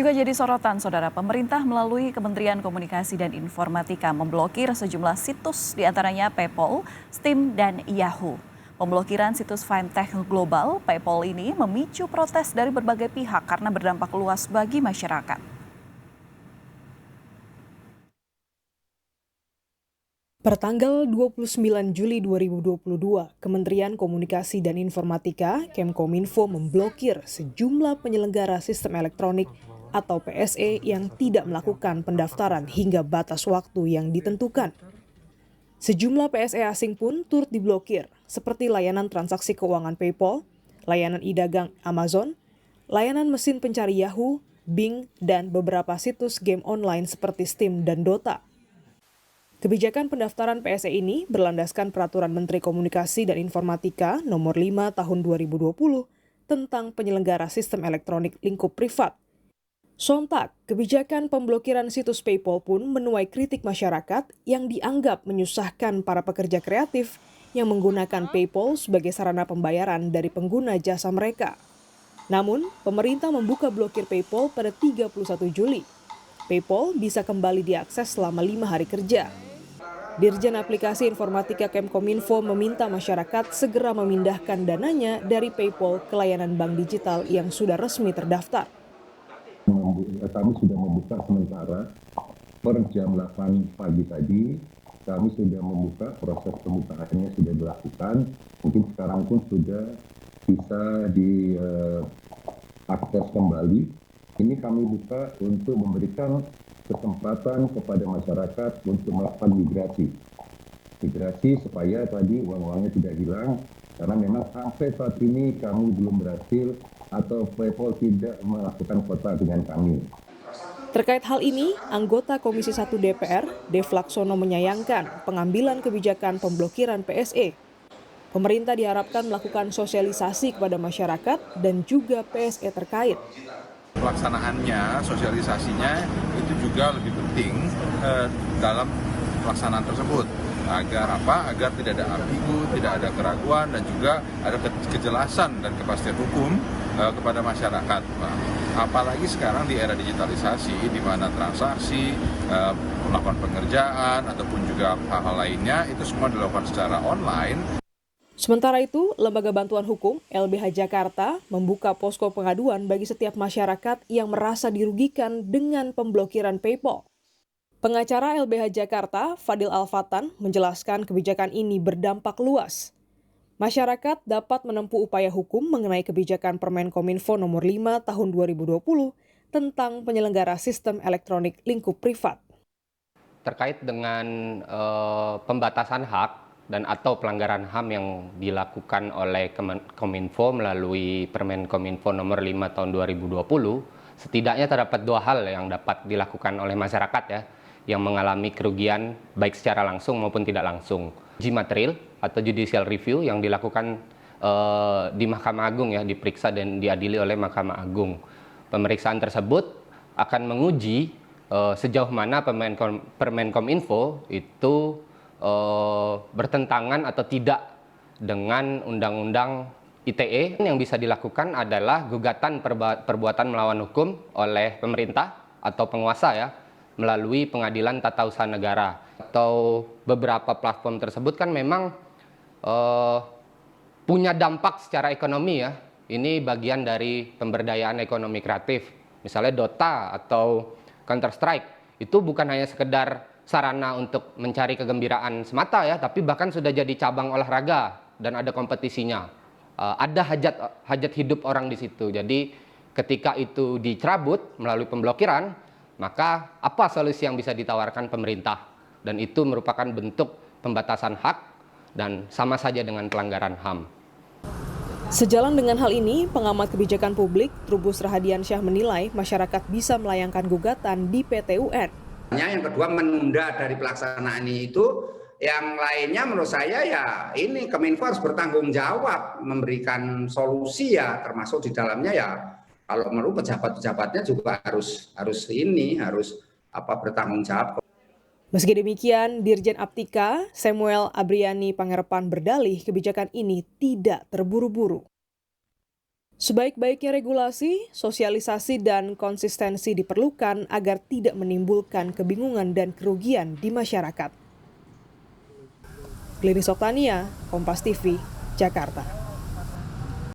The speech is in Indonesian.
juga jadi sorotan, Saudara. Pemerintah melalui Kementerian Komunikasi dan Informatika memblokir sejumlah situs, diantaranya PayPal, Steam, dan Yahoo. Pemblokiran situs fintech global PayPal ini memicu protes dari berbagai pihak karena berdampak luas bagi masyarakat. Pertanggal 29 Juli 2022, Kementerian Komunikasi dan Informatika, Kemkominfo memblokir sejumlah penyelenggara sistem elektronik atau PSE yang tidak melakukan pendaftaran hingga batas waktu yang ditentukan. Sejumlah PSE asing pun turut diblokir, seperti layanan transaksi keuangan PayPal, layanan e-dagang Amazon, layanan mesin pencari Yahoo, Bing, dan beberapa situs game online seperti Steam dan Dota. Kebijakan pendaftaran PSE ini berlandaskan Peraturan Menteri Komunikasi dan Informatika Nomor 5 Tahun 2020 tentang penyelenggara sistem elektronik lingkup privat. Sontak, kebijakan pemblokiran situs PayPal pun menuai kritik masyarakat yang dianggap menyusahkan para pekerja kreatif yang menggunakan PayPal sebagai sarana pembayaran dari pengguna jasa mereka. Namun, pemerintah membuka blokir PayPal pada 31 Juli. PayPal bisa kembali diakses selama 5 hari kerja. Dirjen Aplikasi Informatika Kemkominfo meminta masyarakat segera memindahkan dananya dari PayPal ke layanan bank digital yang sudah resmi terdaftar. Kami sudah membuka sementara per jam 8 pagi tadi, kami sudah membuka, proses pembukaannya sudah dilakukan, mungkin sekarang pun sudah bisa diakses kembali. Ini kami buka untuk memberikan kesempatan kepada masyarakat untuk melakukan migrasi supaya tadi uang-uangnya tidak hilang, karena memang sampai saat ini kami belum berhasil atau PayPal tidak melakukan kontak dengan kami. Terkait hal ini, anggota Komisi 1 DPR, Dev Laksono menyayangkan pengambilan kebijakan pemblokiran PSE. Pemerintah diharapkan melakukan sosialisasi kepada masyarakat dan juga PSE terkait. Pelaksanaannya, sosialisasinya itu juga lebih penting dalam pelaksanaan tersebut. Agar apa? Agar tidak ada ambigu, tidak ada keraguan, dan juga ada kejelasan dan kepastian hukum kepada masyarakat. Apalagi sekarang di era digitalisasi, di mana transaksi, melakukan pengerjaan, ataupun juga hal-hal lainnya, itu semua dilakukan secara online. Sementara itu, Lembaga Bantuan Hukum LBH Jakarta membuka posko pengaduan bagi setiap masyarakat yang merasa dirugikan dengan pemblokiran PayPal. Pengacara LBH Jakarta, Fadil Alfatan, menjelaskan kebijakan ini berdampak luas. Masyarakat dapat menempuh upaya hukum mengenai kebijakan Permenkominfo Nomor 5 Tahun 2020 tentang penyelenggara sistem elektronik lingkup privat. Terkait dengan pembatasan hak dan atau pelanggaran HAM yang dilakukan oleh Kominfo melalui Permenkominfo Nomor 5 Tahun 2020, setidaknya terdapat dua hal yang dapat dilakukan oleh masyarakat yang mengalami kerugian baik secara langsung maupun tidak langsung. Uji material atau judicial review yang dilakukan di Mahkamah Agung diperiksa dan diadili oleh Mahkamah Agung. Pemeriksaan tersebut akan menguji sejauh mana Permenkominfo itu bertentangan atau tidak dengan Undang-Undang ITE. Yang bisa dilakukan adalah gugatan perbuatan melawan hukum oleh pemerintah atau penguasa melalui Pengadilan Tata Usaha Negara. Atau beberapa platform tersebut kan memang punya dampak secara ekonomi Ini bagian dari pemberdayaan ekonomi kreatif. Misalnya Dota atau Counter-Strike itu bukan hanya sekedar sarana untuk mencari kegembiraan semata tapi bahkan sudah jadi cabang olahraga dan ada kompetisinya. Ada hajat hidup orang di situ. Jadi ketika itu dicabut melalui pemblokiran, maka apa solusi yang bisa ditawarkan pemerintah? Dan itu merupakan bentuk pembatasan hak dan sama saja dengan pelanggaran HAM. Sejalan dengan hal ini, pengamat kebijakan publik Trubus Rahadiansyah menilai masyarakat bisa melayangkan gugatan di PT UN. Yang kedua, menunda dari pelaksanaan itu. Yang lainnya menurut saya ini Kominfo harus bertanggung jawab memberikan solusi termasuk di dalamnya kalau perlu pejabat-pejabatnya juga harus bertanggung jawab. Meski demikian, Dirjen Aptika Samuel Abriani Pangerepan berdalih kebijakan ini tidak terburu-buru. Sebaik-baiknya regulasi, sosialisasi, dan konsistensi diperlukan agar tidak menimbulkan kebingungan dan kerugian di masyarakat. Glenis Oktania, Kompas TV, Jakarta.